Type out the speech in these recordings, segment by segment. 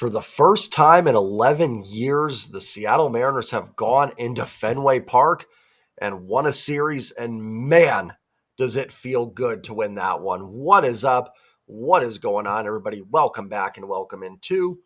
For the first time in 11 years, the Seattle Mariners have gone into Fenway Park and won a series. And man, does it feel good to win that one. What is up? What is going on, everybody? Welcome back and welcome into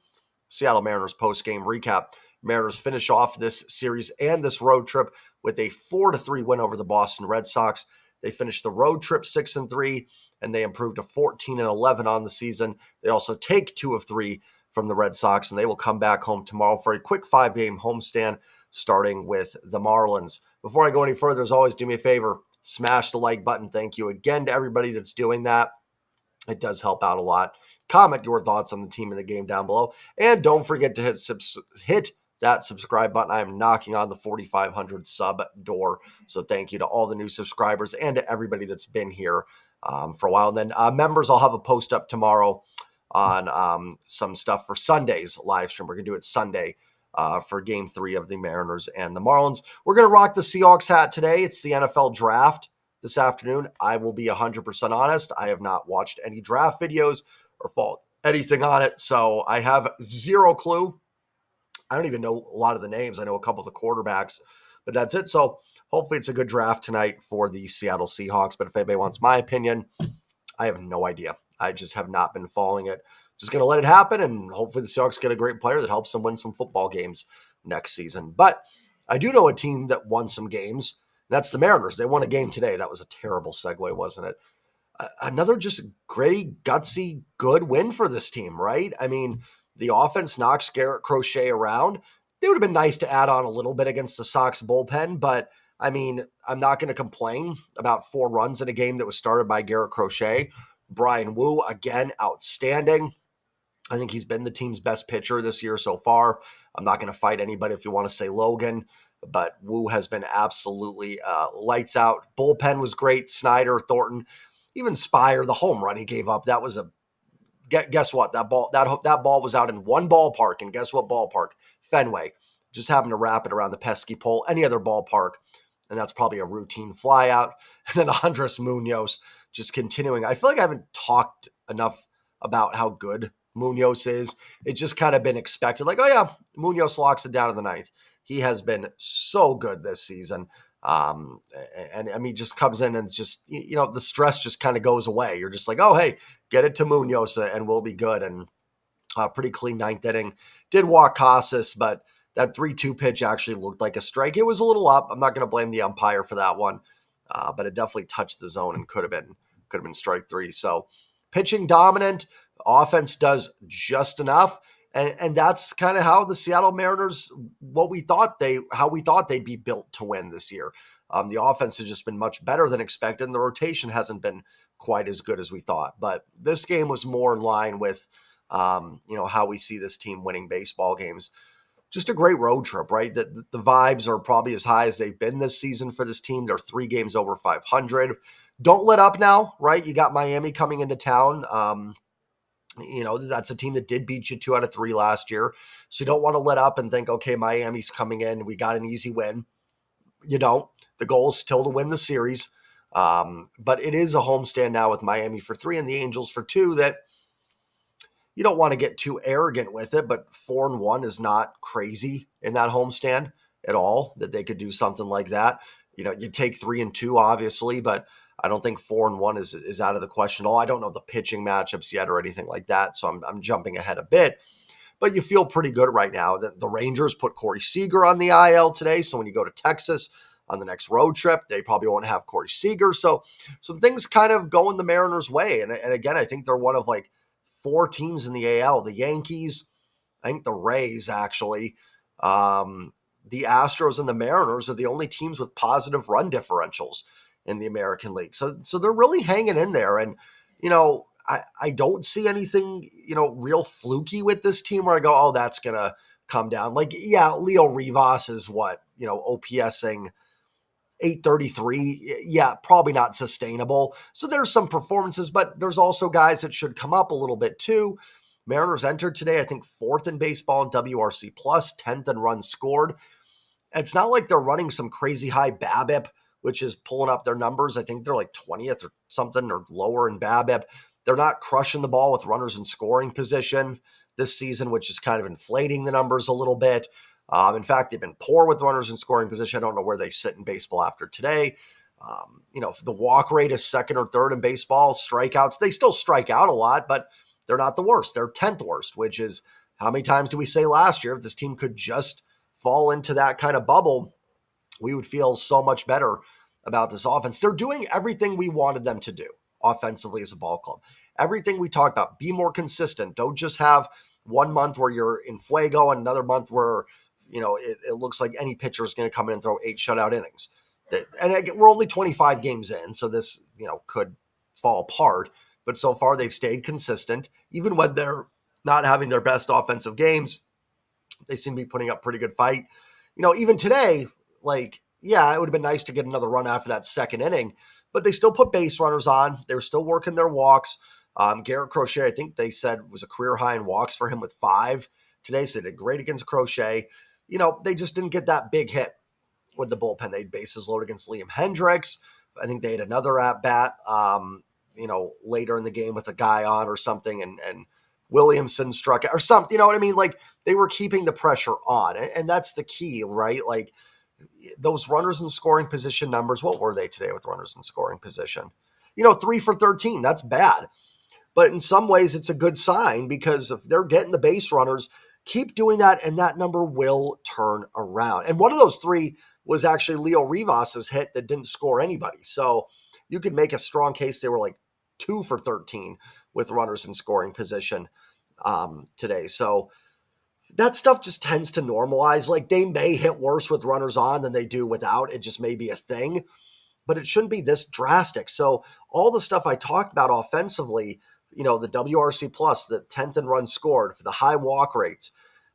Seattle Mariners postgame recap. Mariners finish off this series and this road trip with a 4-3 win over the Boston Red Sox. They finished the road trip 6-3, and they improved to 14-11 on the season. They also take 2 of 3 from the Red Sox, and they will come back home tomorrow for a quick 5-game homestand, starting with the Marlins. Before I go any further, as always, do me a favor, smash the like button. Thank you again to everybody that's doing that. It does help out a lot. Comment your thoughts on the team and the game down below. And don't forget to hit that subscribe button. I am knocking on the 4,500 sub door. So thank you to all the new subscribers and to everybody that's been here for a while. And then members, I'll have a post up tomorrow on some stuff for Sunday's live stream. We're going to do it Sunday for Game 3 of the Mariners and the Marlins. We're going to rock the Seahawks hat today. It's the NFL draft this afternoon. I will be 100% honest. I have not watched any draft videos or followed anything on it, so I have zero clue. I don't even know a lot of the names. I know a couple of the quarterbacks, but that's it. So hopefully it's a good draft tonight for the Seattle Seahawks. But if anybody wants my opinion, I have no idea. I just have not been following it. Just going to let it happen, and hopefully the Seahawks get a great player that helps them win some football games next season. But I do know a team that won some games. That's the Mariners. They won a game today. That was a terrible segue, wasn't it? Another just gritty, gutsy, good win for this team, right? I mean, the offense knocks Garrett Crochet around. It would have been nice to add on a little bit against the Sox bullpen, but I mean, I'm not going to complain about 4 runs in a game that was started by Garrett Crochet. Brian Wu, again, outstanding. I think he's been the team's best pitcher this year so far. I'm not going to fight anybody if you want to say Logan, but Wu has been absolutely lights out. Bullpen was great. Snyder, Thornton, even Spire, the home run he gave up. That was guess what? That ball was out in one ballpark, and guess what ballpark? Fenway. Just happened to wrap it around the pesky pole. Any other ballpark, and that's probably a routine fly out. And then Andres Munoz just continuing. I feel like I haven't talked enough about how good Munoz is. It's just kind of been expected. Like, oh yeah, Munoz locks it down in the 9th. He has been so good this season. And I mean, just comes in and just, the stress just kind of goes away. You're just like, oh, hey, get it to Munoz and we'll be good. And pretty clean 9th inning. Did walk Casas, but that 3-2 pitch actually looked like a strike. It was a little up. I'm not going to blame the umpire for that one, but it definitely touched the zone and could have been strike 3. So pitching dominant, offense does just enough. And that's kind of how the Seattle Mariners, how we thought they'd be built to win this year. The offense has just been much better than expected, and the rotation hasn't been quite as good as we thought. But this game was more in line with, how we see this team winning baseball games. Just a great road trip, right? The vibes are probably as high as they've been this season for this team. They're 3 games over 500. Don't let up now, right? You got Miami coming into town. That's a team that did beat you 2 out of 3 last year. So you don't want to let up and think, okay, Miami's coming in. We got an easy win. You don't. The goal is still to win the series. But it is a homestand now with Miami for 3 and the Angels for 2 that you don't want to get too arrogant with it, but 4-1 is not crazy in that homestand at all, that they could do something like that. You take 3-2, obviously, but I don't think 4-1 is out of the question at all. I don't know the pitching matchups yet or anything like that, so I'm jumping ahead a bit. But you feel pretty good right now. The Rangers put Corey Seager on the IL today, so when you go to Texas on the next road trip, they probably won't have Corey Seager. So some things kind of going the Mariners' way. And again, I think they're one of like 4 teams in the AL. The Yankees, I think the Rays actually, the Astros and the Mariners are the only teams with positive run differentials in the American League. So they're really hanging in there. And, I don't see anything, real fluky with this team where I go, oh, that's going to come down. Like, yeah, Leo Rivas is what, OPSing 833. Yeah, probably not sustainable. So there's some performances, but there's also guys that should come up a little bit too. Mariners entered today, I think 4th in baseball in WRC plus, 10th in runs scored. It's not like they're running some crazy high BABIP, which is pulling up their numbers. I think they're like 20th or something or lower in BABIP. They're not crushing the ball with runners in scoring position. this season, which is kind of inflating the numbers a little bit. In fact, they've been poor with runners in scoring position. I don't know where they sit in baseball after today. The walk rate is second or third in baseball. Strikeouts, they still strike out a lot, but they're not the worst. They're 10th worst, which is how many times do we say last year if this team could just fall into that kind of bubble, we would feel so much better about this offense. They're doing everything we wanted them to do offensively as a ball club. Everything we talked about, be more consistent. Don't just have 1 month where you're in fuego and another month where, it looks like any pitcher is going to come in and throw 8 shutout innings. And we're only 25 games in, so this, could fall apart. But so far they've stayed consistent. Even when they're not having their best offensive games, they seem to be putting up pretty good fight. Even today, it would have been nice to get another run after that second inning, but they still put base runners on. They were still working their walks. Garrett Crochet, I think they said, was a career high in walks for him with 5 today, so they did great against Crochet. They just didn't get that big hit with the bullpen. They had bases loaded against Liam Hendricks. I think they had another at bat, later in the game with a guy on or something, and Williamson struck or something. You know what I mean? Like, they were keeping the pressure on, and that's the key, right? Like, those runners in scoring position numbers, what were they today with runners in scoring position? 3 for 13. That's bad. But in some ways, it's a good sign because if they're getting the base runners, keep doing that, and that number will turn around. And one of those 3 was actually Leo Rivas's hit that didn't score anybody. So you could make a strong case they were like 2 for 13 with runners in scoring position today. So that stuff just tends to normalize. Like, they may hit worse with runners on than they do without. It just may be a thing, but it shouldn't be this drastic. So all the stuff I talked about offensively, the WRC plus, the 10th in runs scored, the high walk rates.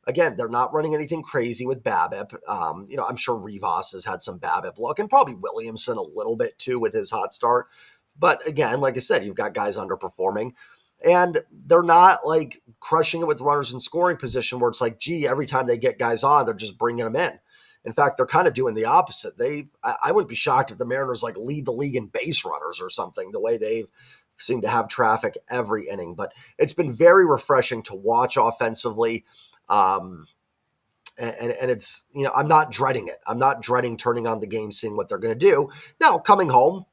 Again, they're not running anything crazy with BABIP. I'm sure Rivas has had some BABIP luck, and probably Williamson a little bit too with his hot start. But again, like I said, you've got guys underperforming, and they're not like crushing it with runners in scoring position where it's like, gee, every time they get guys on, they're just bringing them in. In fact, they're kind of doing the opposite. I wouldn't be shocked if the Mariners lead the league in base runners or something, the way they've seemed to have traffic every inning. But it's been very refreshing to watch offensively. And it's, I'm not dreading it. I'm not dreading turning on the game, seeing what they're going to do. Now, coming home,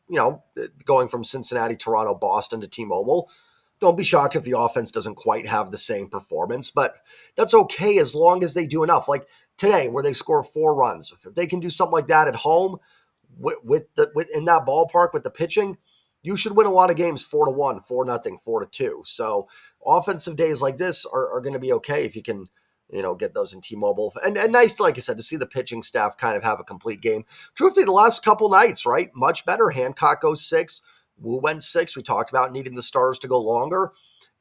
going from Cincinnati, Toronto, Boston to T-Mobile, don't be shocked if the offense doesn't quite have the same performance, but that's okay as long as they do enough. Like today, where they score 4 runs, if they can do something like that at home with in that ballpark with the pitching, you should win a lot of games 4-1, 4-0, 4-2. So offensive days like this are going to be okay if you can, get those in T-Mobile. And nice, to, like I said, to see the pitching staff kind of have a complete game. Truthfully, the last couple nights, right? Much better. Hancock goes 6. Wu went 6. We talked about needing the stars to go longer.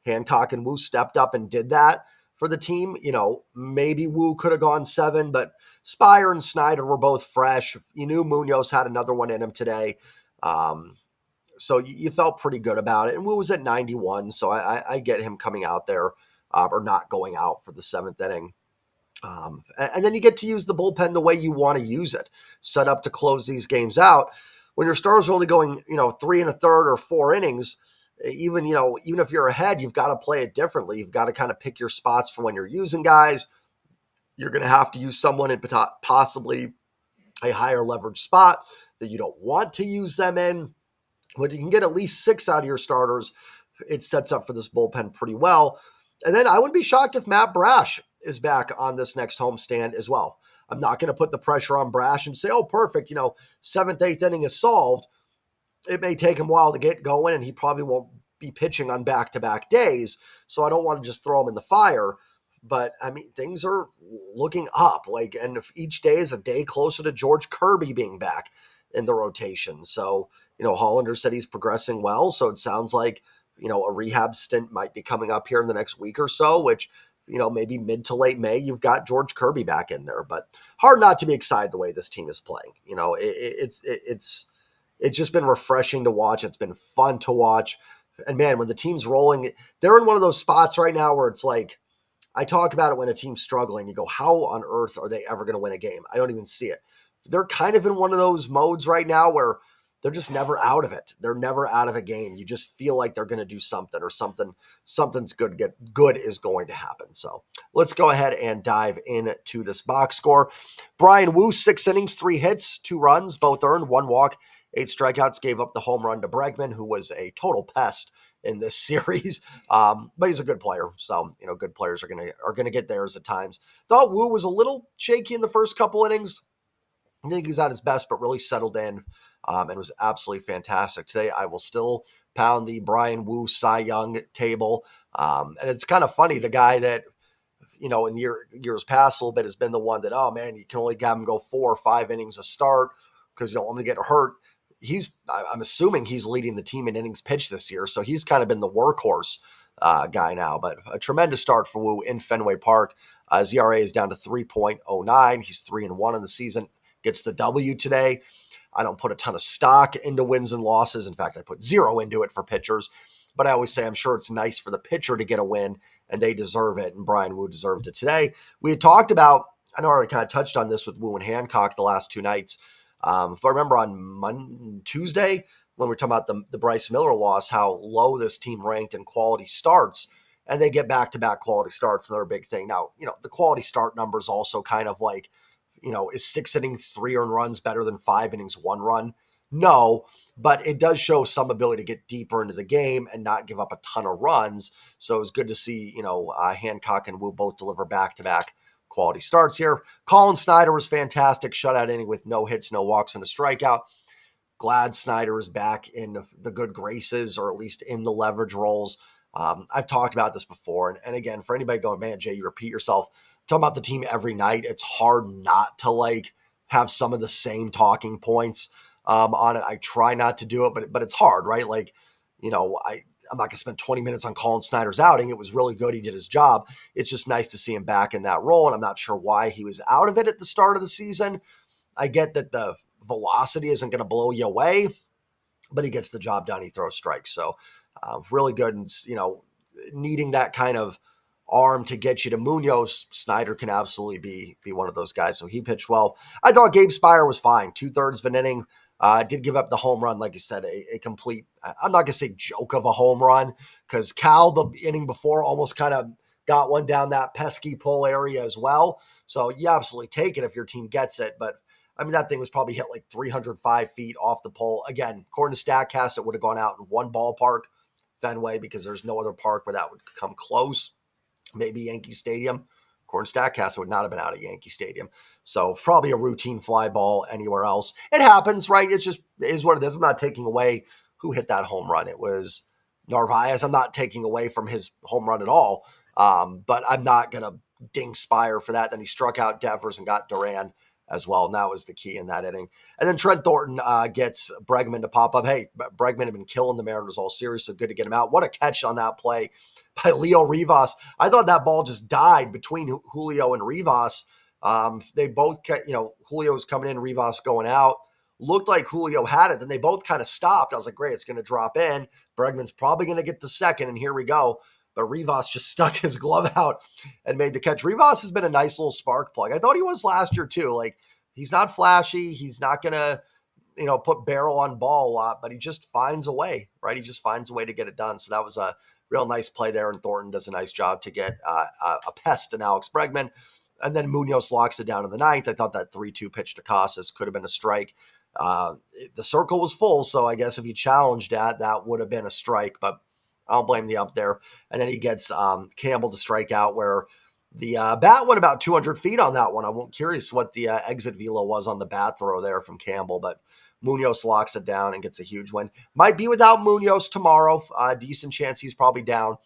Hancock and Wu stepped up and did that for the team. Maybe Wu could have gone 7, but Spire and Snyder were both fresh. You knew Munoz had another one in him today. So you felt pretty good about it. And Wu was at 91, so I get him coming out there or not going out for the 7th inning. And then you get to use the bullpen the way you want to use it, set up to close these games out. When your stars are only going, 3 1/3 or 4 innings, even if you're ahead, you've got to play it differently. You've got to kind of pick your spots for when you're using guys. You're going to have to use someone in possibly a higher leverage spot that you don't want to use them in. When you can get at least 6 out of your starters, it sets up for this bullpen pretty well. And then I wouldn't be shocked if Matt Brash is back on this next homestand as well. I'm not going to put the pressure on Brash and say, oh, perfect, 7th, 8th inning is solved. It may take him a while to get going, and he probably won't be pitching on back-to-back days, so I don't want to just throw him in the fire. But, things are looking up, and each day is a day closer to George Kirby being back in the rotation. So, Hollander said he's progressing well, so it sounds like, a rehab stint might be coming up here in the next week or so, which, maybe mid to late May, you've got George Kirby back in there. But hard not to be excited the way this team is playing. It's just been refreshing to watch. It's been fun to watch. And, man, when the team's rolling, they're in one of those spots right now where it's like, I talk about it when a team's struggling. You go, how on earth are they ever going to win a game? I don't even see it. They're kind of in one of those modes right now where they're just never out of it. They're never out of a game. You just feel like they're going to do something, or something's good is going to happen. So let's go ahead and dive into this box score. Bryan Woo, 6 innings, 3 hits, 2 runs, both earned, 1 walk, 8 strikeouts, gave up the home run to Bregman, who was a total pest in this series. But he's a good player. So, good players are gonna get theirs at times. Thought Woo was a little shaky in the first couple innings. I think he was at his best, but really settled in and was absolutely fantastic. Today, I will still pound the Bryan Woo Cy Young table. And it's kind of funny, the guy that, in years past a little bit has been the one that, oh man, you can only have him go 4 or 5 innings a start because you don't want him to get hurt. I'm assuming he's leading the team in innings pitched this year. So he's kind of been the workhorse guy now, but a tremendous start for Woo in Fenway Park. His ERA is down to 3.09. He's 3-1 in the season. Gets the W today. I don't put a ton of stock into wins and losses. In fact, I put 0 into it for pitchers. But I always say I'm sure it's nice for the pitcher to get a win, and they deserve it. And Bryan Woo deserved it today. We had talked about, I know I already kind of touched on this with Woo and Hancock the last 2 nights. If I remember on Tuesday, when we were talking about the Bryce Miller loss, how low this team ranked in quality starts, and they get back-to-back quality starts, another big thing. Now, the quality start numbers also kind of like, is 6 innings, 3 earned runs better than 5 innings, 1 run? No, but it does show some ability to get deeper into the game and not give up a ton of runs. So it's good to see, Hancock and Woo both deliver back-to-back quality starts here. Colin Snyder was fantastic. Shutout inning with no hits, no walks, and a strikeout. Glad Snyder is back in the good graces, or at least in the leverage roles. I've talked about this before. And again, for anybody going, man, Jay, you repeat yourself. Talking about the team every night, it's hard not to have some of the same talking points on it. I try not to do it, but it's hard, right? I'm not going to spend 20 minutes on Colin Snyder's outing. It was really good. He did his job. It's just nice to see him back in that role, and I'm not sure why he was out of it at the start of the season. I get that the velocity isn't going to blow you away, but he gets the job done. He throws strikes. So really good. And, needing that kind of arm to get you to Munoz, Snyder can absolutely be one of those guys. So he pitched well. I thought Gabe Spire was fine. 2/3 of an inning. Did give up the home run, like you said, a complete, I'm not going to say joke of a home run, because Cal, the inning before, almost kind of got one down that pesky pull area as well. So you absolutely take it if your team gets it. But I mean, that thing was probably hit like 305 feet off the pole. Again, according to StatCast, it would have gone out in one ballpark, Fenway, because there's no other park where that would come close. Maybe Yankee Stadium. According to StatCast, it would not have been out at Yankee Stadium. So probably a routine fly ball anywhere else. It happens, right? It just is what it is. I'm not taking away who hit that home run. It was Narvaez. I'm not taking away from his home run at all. But I'm not going to ding Spire for that. Then he struck out Devers and got Duran as well. And that was the key in that inning. And then Trent Thornton gets Bregman to pop up. Hey, Bregman had been killing the Mariners all series, so good to get him out. What a catch on that play by Leo Rivas. I thought that ball just died between Julio and Rivas. They both, Julio was coming in, Rivas going out. Looked like Julio had it. Then they both kind of stopped. I was like, great, it's going to drop in. Bregman's probably going to get to second, and here we go. But Rivas just stuck his glove out and made the catch. Rivas has been a nice little spark plug. I thought he was last year too. Like, he's not flashy. He's not going to, put barrel on ball a lot, but he just finds a way, right? He just finds a way to get it done. So that was a real nice play there. And Thornton does a nice job to get a pest in Alex Bregman. And then Munoz locks it down in the 9th. I thought that 3-2 pitch to Casas could have been a strike. The circle was full. So I guess if he challenged that would have been a strike, but I don't blame the up there. And then he gets Campbell to strike out, where the bat went about 200 feet on that one. I'm curious what the exit velo was on the bat throw there from Campbell, but Munoz locks it down and gets a huge win. Might be without Munoz tomorrow. Decent chance he's probably down,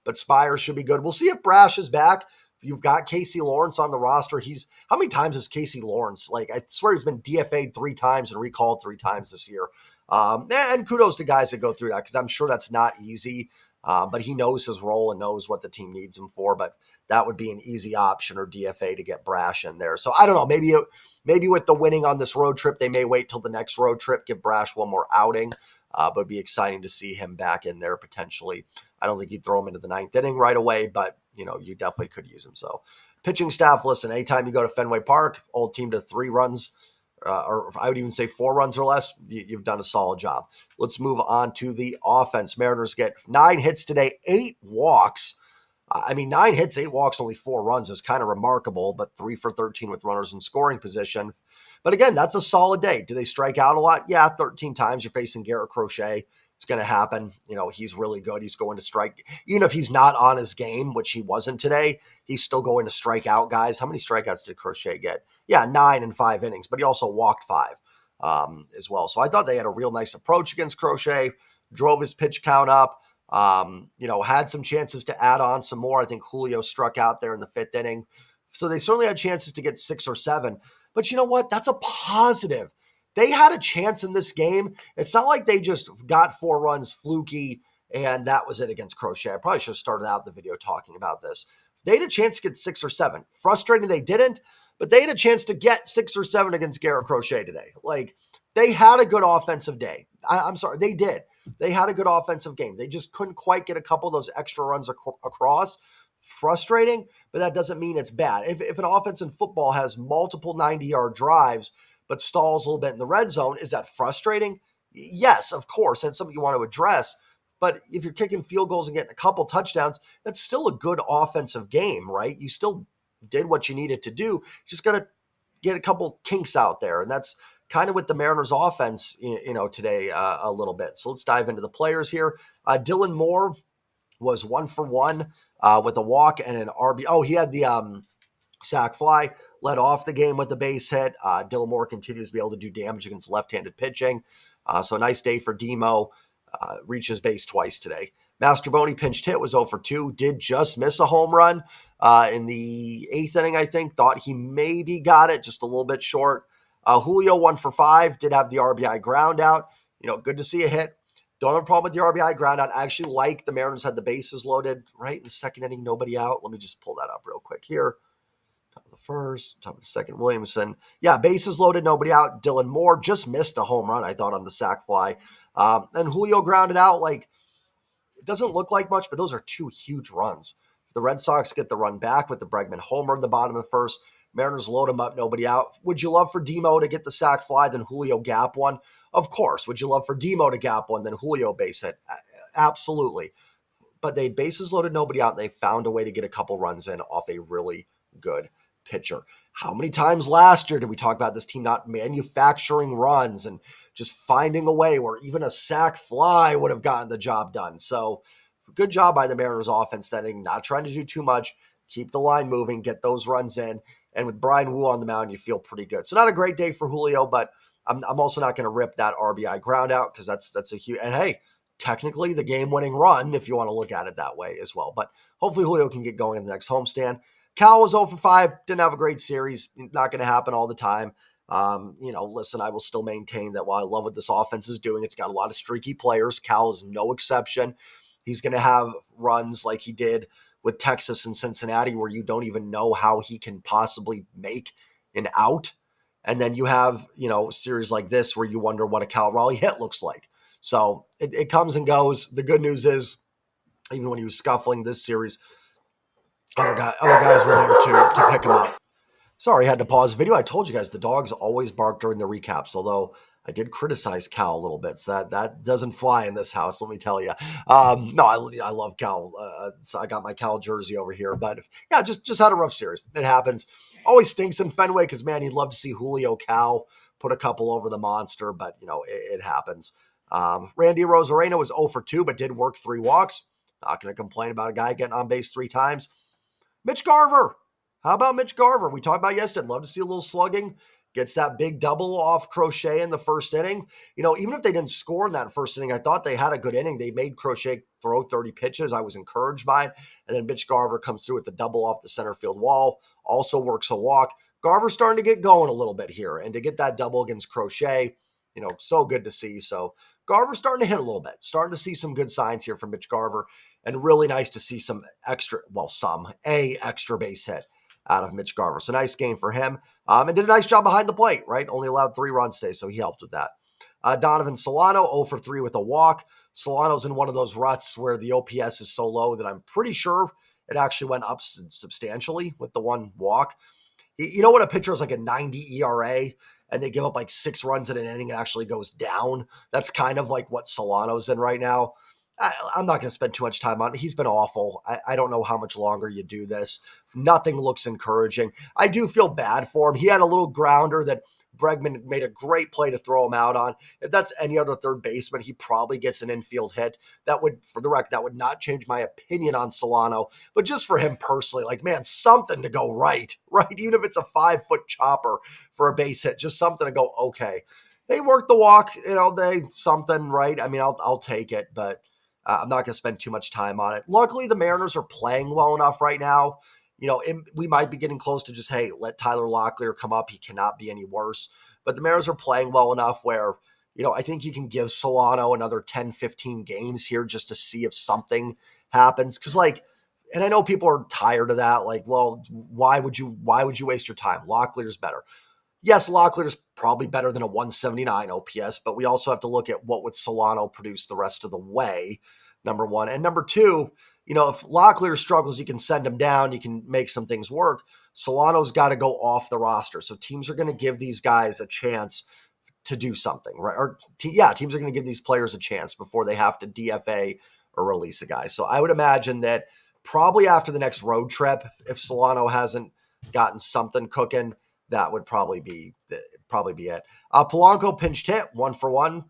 but Spire should be good. We'll see if Brash is back. You've got Casey Lawrence on the roster. How many times has Casey Lawrence? I swear he's been DFA'd 3 times and recalled 3 times this year. And kudos to guys that go through that, because I'm sure that's not easy. But he knows his role and knows what the team needs him for. But that would be an easy option, or DFA, to get Brash in there. So I don't know. Maybe with the winning on this road trip, they may wait till the next road trip, give Brash one more outing. But it'd be exciting to see him back in there potentially. I don't think you'd throw him into the 9th inning right away, but you definitely could use him. So pitching staff, listen, anytime you go to Fenway Park, old team to 3 runs or I would even say 4 runs or less, you've done a solid job. Let's move on to the offense. Mariners get 9 hits today, 8 walks. I mean, 9 hits, 8 walks, only 4 runs is kind of remarkable, but 3 for 13 with runners in scoring position. But again, that's a solid day. Do they strike out a lot? Yeah, 13 times. You're facing Garrett Crochet. It's going to happen. He's really good. He's going to strike. Even if he's not on his game, which he wasn't today, he's still going to strike out guys. How many strikeouts did Crochet get? Yeah, 9 in 5 innings, but he also walked 5 as well. So I thought they had a real nice approach against Crochet, drove his pitch count up, had some chances to add on some more. I think Julio struck out there in the 5th inning. So they certainly had chances to get 6 or 7. But you know what? That's a positive. They had a chance in this game. It's not like they just got 4 runs fluky and that was it against Crochet. I probably should have started out the video talking about this. They had a chance to get 6 or 7. Frustrating they didn't, but they had a chance to get 6 or 7 against Garrett Crochet today. Like, they had a good offensive day. I'm sorry, they did. They had a good offensive game. They just couldn't quite get a couple of those extra runs across. Frustrating, but that doesn't mean it's bad. If an offense in football has multiple 90-yard drives but stalls a little bit in the red zone, is that frustrating? Yes, of course, and it's something you want to address. But if you're kicking field goals and getting a couple touchdowns, that's still a good offensive game, right? You still did what you needed to do. You just got to get a couple kinks out there, and that's kind of with the Mariners offense, today a little bit. So let's dive into the players here. Dylan Moore was 1 for 1 with a walk and an RB. Oh, he had the sac fly, led off the game with the base hit. Dylan Moore continues to be able to do damage against left-handed pitching. So a nice day for Demo. Reaches base twice today. Mastroboni pinched hit, was 0 for 2. Did just miss a home run in the 8th inning, I think. Thought he maybe got it, just a little bit short. Julio 1 for 5. Did have the RBI ground out. Good to see a hit. Don't have a problem with the RBI ground out. I actually like the Mariners had the bases loaded right in the 2nd inning, nobody out. Let me just pull that up real quick here. Top of the 1st, top of the 2nd, Williamson. Yeah, bases loaded, nobody out. Dylan Moore just missed a home run, I thought, on the sac fly. And Julio grounded out. Like, it doesn't look like much, but those are 2 huge runs. The Red Sox get the run back with the Bregman homer in the bottom of the 1st. Mariners load him up, nobody out. Would you love for Demo to get the sac fly, then Julio gap one? Of course. Would you love for Demo to gap one, then Julio base hit? Absolutely. But they bases loaded, nobody out, and they found a way to get a couple runs in off a really good pitcher. How many times last year did we talk about this team not manufacturing runs and just finding a way where even a sac fly would have gotten the job done? So good job by the Mariners offense that inning, not trying to do too much, keep the line moving, get those runs in. And with Brian Wu on the mound, you feel pretty good. So not a great day for Julio, but I'm also not going to rip that RBI ground out because that's a huge, and hey, technically the game-winning run if you want to look at it that way as well. But hopefully Julio can get going in the next homestand. Cal was 0 for 5, didn't have a great series. Not going to happen all the time. Listen, I will still maintain that while I love what this offense is doing, it's got a lot of streaky players. Cal is no exception. He's going to have runs like he did with Texas and Cincinnati where you don't even know how he can possibly make an out. And then you have, a series like this where you wonder what a Cal Raleigh hit looks like. So it comes and goes. The good news is, even when he was scuffling this series, other guys were there to pick him up. Sorry, I had to pause the video. I told you guys the dogs always bark during the recaps, although I did criticize Cal a little bit. So that doesn't fly in this house, let me tell you. No, I love Cal. So I got my Cal jersey over here. But, yeah, just had a rough series. It happens. Always stinks in Fenway because, man, you'd love to see Julio Cal put a couple over the monster. But, it happens. Randy Rosarena was 0 for 2, but did work 3 walks. Not going to complain about a guy getting on base 3 times. Mitch Garver. How about Mitch Garver? We talked about yesterday. Love to see a little slugging. Gets that big double off Crochet in the 1st inning. Even if they didn't score in that 1st inning, I thought they had a good inning. They made Crochet throw 30 pitches. I was encouraged by it. And then Mitch Garver comes through with the double off the center field wall. Also works a walk. Garver's starting to get going a little bit here. And to get that double against Crochet, so good to see. So Garver's starting to hit a little bit. Starting to see some good signs here from Mitch Garver. And really nice to see extra base hit out of Mitch Garver. So nice game for him. And did a nice job behind the plate, right? Only allowed 3 runs today, so he helped with that. Donovan Solano, 0 for 3 with a walk. Solano's in one of those ruts where the OPS is so low that I'm pretty sure it actually went up substantially with the 1 walk. You know what a pitcher is like a 90 ERA? and they give up like 6 runs in an inning and actually goes down. That's kind of like what Solano's in right now. I'm not going to spend too much time on it. He's been awful. I don't know how much longer you do this. Nothing looks encouraging. I do feel bad for him. He had a little grounder that Bregman made a great play to throw him out on. If that's any other third baseman, he probably gets an infield hit. That would, for the record, that would not change my opinion on Solano. But just for him personally, like, man, something to go right? Even if it's a 5-foot chopper for a base hit, just something to go, okay. They worked the walk, they something, right? I mean, I'll take it, but I'm not going to spend too much time on it. Luckily, the Mariners are playing well enough right now. We might be getting close to just, hey, let Tyler Locklear come up. He cannot be any worse. But the Mariners are playing well enough where, I think you can give Solano another 10, 15 games here just to see if something happens. Because, and I know people are tired of that. Like, well, why would you waste your time? Locklear's better. Yes, Locklear's probably better than a 179 OPS, but we also have to look at what would Solano produce the rest of the way, number one. And number two, if Locklear struggles, you can send him down. You can make some things work. Solano's got to go off the roster. So teams are going to give these guys a chance to do something, right? Teams are going to give these players a chance before they have to DFA or release a guy. So I would imagine that probably after the next road trip, if Solano hasn't gotten something cooking, that would probably be it. Polanco pinched hit 1-for-1.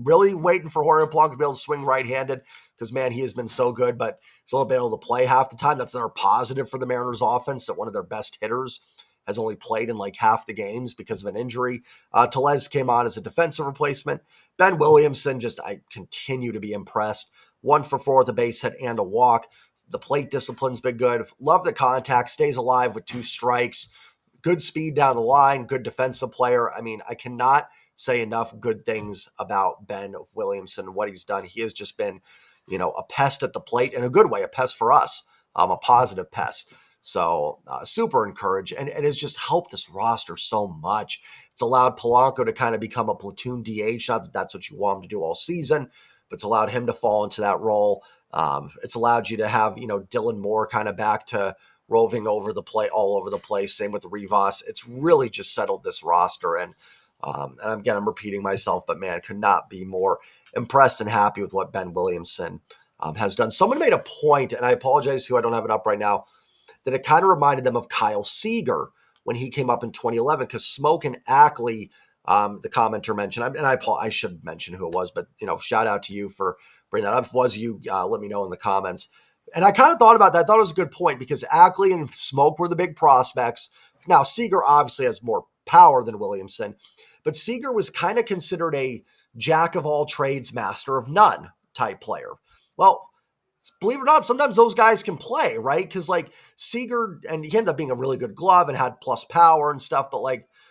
Really waiting for Jorge Polanco to be able to swing right-handed because, man, he has been so good, but he's only been able to play half the time. That's another positive for the Mariners offense, that one of their best hitters has only played in like half the games because of an injury. Tellez came on as a defensive replacement. Ben Williamson, I continue to be impressed. 1-for-4 with a base hit and a walk. The plate discipline's been good. Love the contact. Stays alive with 2 strikes. Good speed down the line, good defensive player. I mean, I cannot say enough good things about Ben Williamson, what he's done. He has just been, a pest at the plate in a good way, a pest for us, a positive pest. So super encouraged, and it has just helped this roster so much. It's allowed Polanco to kind of become a platoon DH. Not that that's what you want him to do all season, but it's allowed him to fall into that role. It's allowed you to have, Dylan Moore kind of back to roving all over the place. Same with Rivas. It's really just settled this roster. And again, I'm repeating myself, but man, could not be more impressed and happy with what Ben Williamson has done. Someone made a point, and I apologize who I don't have it up right now, that it kind of reminded them of Kyle Seager when he came up in 2011, because Smoke and Ackley, the commenter mentioned, and I should mention who it was, but shout out to you for bringing that up. If it was you, let me know in the comments. And I kind of thought about that. I thought it was a good point because Ackley and Smoke were the big prospects. Now, Seager obviously has more power than Williamson, but Seager was kind of considered a jack of all trades, master of none type player. Well, believe it or not, sometimes those guys can play, right? Because Seager, and he ended up being a really good glove and had plus power and stuff, but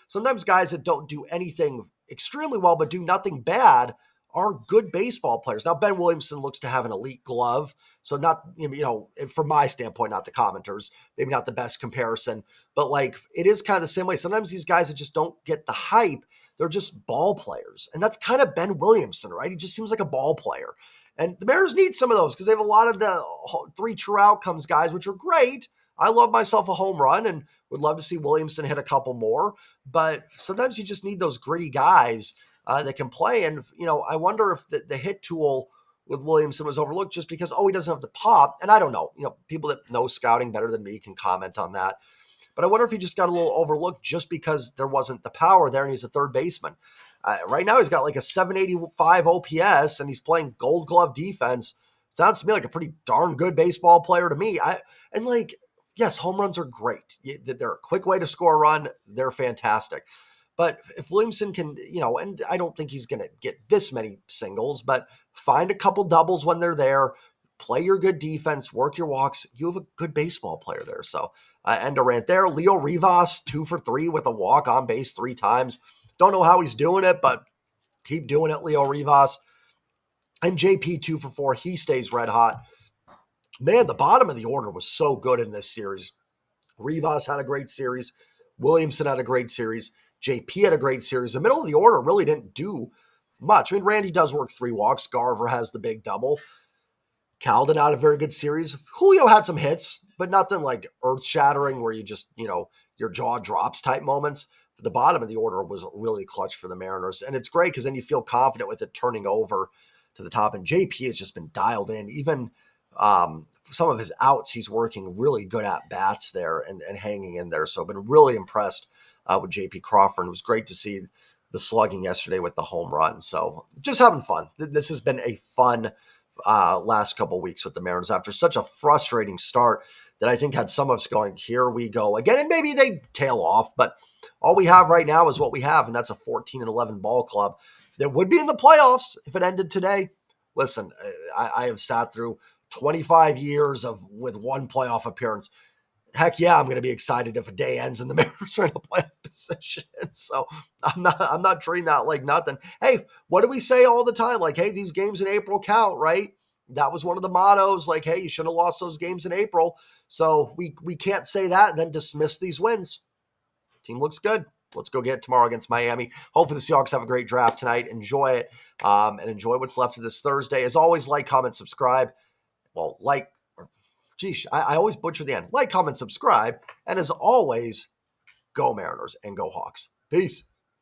sometimes guys that don't do anything extremely well but do nothing bad are good baseball players. Now, Ben Williamson looks to have an elite glove. So not, from my standpoint, not the commenters, maybe not the best comparison, but it is kind of the same way. Sometimes these guys that just don't get the hype, they're just ball players. And that's kind of Ben Williamson, right? He just seems like a ball player. And the Mariners need some of those because they have a lot of the 3 true outcomes guys, which are great. I love myself a home run and would love to see Williamson hit a couple more. But sometimes you just need those gritty guys that can play. And, I wonder if the hit tool with Williamson was overlooked just because, he doesn't have the pop. And I don't know, people that know scouting better than me can comment on that. But I wonder if he just got a little overlooked just because there wasn't the power there and he's a third baseman. Right now he's got a 785 OPS and he's playing Gold Glove defense. Sounds to me like a pretty darn good baseball player to me. Yes, home runs are great. They're a quick way to score a run. They're fantastic. But if Williamson can, and I don't think he's going to get this many singles, but find a couple doubles when they're there, play your good defense, work your walks, you have a good baseball player there. So end a rant there. Leo Rivas, 2 for 3 with a walk on base 3 times. Don't know how he's doing it, but keep doing it, Leo Rivas. And JP, 2 for 4. He stays red hot. Man, the bottom of the order was so good in this series. Rivas had a great series. Williamson had a great series. JP had a great series. The middle of the order really didn't do much. I mean, Randy does work 3 walks. Garver has the big double. Calden had a very good series. Julio had some hits, but nothing earth-shattering where you just, your jaw drops type moments. the bottom of the order was really clutch for the Mariners. And it's great because then you feel confident with it turning over to the top. And JP has just been dialed in. Even some of his outs, he's working really good at bats there and hanging in there. So I've been really impressed with JP Crawford. It was great to see the slugging yesterday with the home run. So just having fun. This has been a fun last couple of weeks with the Mariners after such a frustrating start that I think had some of us going, here we go again. And maybe they tail off, but all we have right now is what we have. And that's a 14-11 ball club that would be in the playoffs if it ended today. Listen, I have sat through 25 years with one playoff appearance. Heck yeah, I'm going to be excited if a day ends and the Mariners are in a playoff position. So I'm not treating that like nothing. Hey, what do we say all the time? Like, hey, these games in April count, right? That was one of the mottos. Like, hey, you should have lost those games in April. So we can't say that and then dismiss these wins. Team looks good. Let's go get it tomorrow against Miami. Hopefully the Seahawks have a great draft tonight. Enjoy it and enjoy what's left of this Thursday. As always, like, comment, subscribe. Well, I always butcher the end. Like, comment, subscribe. And as always, go Mariners and go Hawks. Peace.